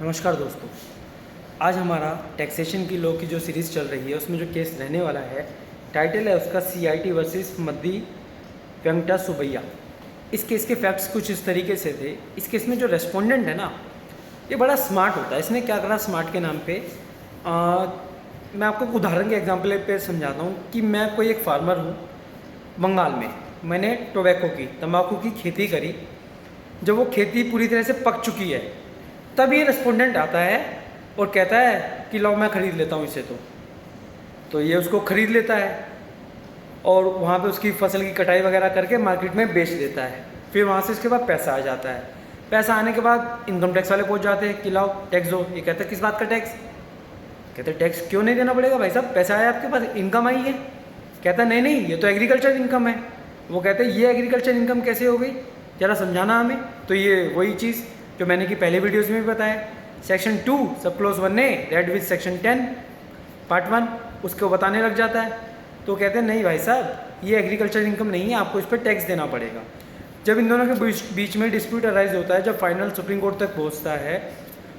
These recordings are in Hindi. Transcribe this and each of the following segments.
नमस्कार दोस्तों। आज हमारा टैक्सेशन की लॉ की जो सीरीज़ चल रही है उसमें जो केस रहने वाला है, टाइटल है उसका CIT वर्सेस मद्दी वेंकटा सुबैया। इस केस के फैक्ट्स कुछ इस तरीके से थे। इस केस में जो रेस्पोंडेंट है ना, ये बड़ा स्मार्ट होता है। इसने क्या करा, स्मार्ट के नाम पे मैं आपको एक उदाहरण के एग्जाम्पल पे समझाता हूँ कि मैं कोई एक फार्मर हूँ बंगाल में। मैंने टोबैको की, तंबाकू की खेती करी। जब वो खेती पूरी तरह से पक चुकी है तब ये रेस्पोंडेंट आता है और कहता है कि लो मैं ख़रीद लेता हूँ इसे। तो ये उसको ख़रीद लेता है और वहाँ पे उसकी फसल की कटाई वगैरह करके मार्केट में बेच देता है। फिर वहाँ से इसके बाद पैसा आ जाता है। पैसा आने के बाद इनकम टैक्स वाले पहुँच जाते हैं कि लाओ टैक्स दो। ये कहता है किस बात का टैक्स? कहते हैं टैक्स क्यों नहीं देना पड़ेगा भाई साहब, पैसा आया आपके पास, इनकम आई है। कहता है नहीं नहीं, ये तो एग्रीकल्चर इनकम है। वो कहते हैं ये एग्रीकल्चर इनकम कैसे हो गई, ज़रा समझाना हमें। तो ये वही चीज़ जो मैंने कि पहले वीडियोज़ में भी बताया, सेक्शन 2 सब क्लोज 1 ने रेड विथ सेक्शन 10 पार्ट 1 उसको बताने लग जाता है। तो कहते हैं नहीं भाई साहब, ये एग्रीकल्चर इनकम नहीं है, आपको इस पर टैक्स देना पड़ेगा। जब इन दोनों के बीच में डिस्प्यूट अराइज होता है, जब फाइनल सुप्रीम कोर्ट तक पहुंचता है,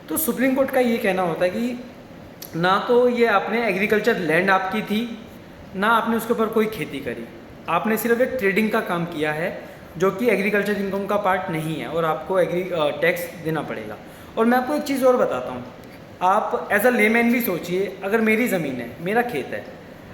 तो सुप्रीम कोर्ट का ये कहना होता है कि ना तो ये आपने एग्रीकल्चर लैंड आपकी थी, ना आपने उसके ऊपर कोई खेती करी, आपने सिर्फ एक ट्रेडिंग का काम किया है जो कि एग्रीकल्चर इनकम का पार्ट नहीं है और आपको टैक्स देना पड़ेगा। और मैं आपको एक चीज़ और बताता हूँ, आप एज अ लेमैन भी सोचिए, अगर मेरी ज़मीन है, मेरा खेत है,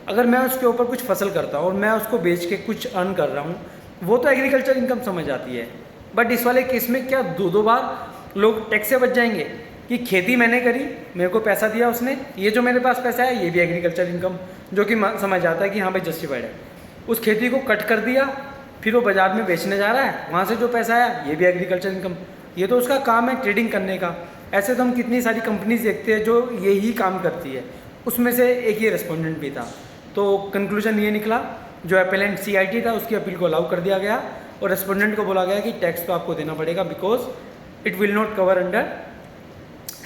अगर मैं उसके ऊपर कुछ फसल करता हूँ और मैं उसको बेच के कुछ अर्न कर रहा हूँ, वो तो एग्रीकल्चर इनकम समझ आती है। बट इस वाले केस में क्या दो बार लोग टैक्स से बच जाएंगे कि खेती मैंने करी, मेरे को पैसा दिया उसने, ये जो मेरे पास पैसा है ये भी एग्रीकल्चर इनकम, जो कि समझ आता है कि हाँ भाई जस्टिफाइड है। उस खेती को कट कर दिया, फिर वो बाज़ार में बेचने जा रहा है, वहाँ से जो पैसा आया ये भी एग्रीकल्चर इनकम, ये तो उसका काम है ट्रेडिंग करने का। ऐसे तो हम कितनी सारी कंपनीज देखते हैं जो यही काम करती है, उसमें से एक ये रेस्पोंडेंट भी था। तो कंक्लूजन ये निकला, जो अपेलेंट CIT था उसकी अपील को अलाउ कर दिया गया और रेस्पोंडेंट को बोला गया कि टैक्स तो आपको देना पड़ेगा because it will not cover under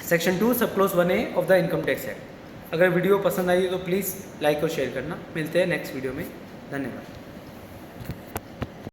section 2 सब close 1A of the income tax act. अगर वीडियो पसंद आई तो प्लीज़ लाइक और शेयर करना। मिलते हैं नेक्स्ट वीडियो में। धन्यवाद।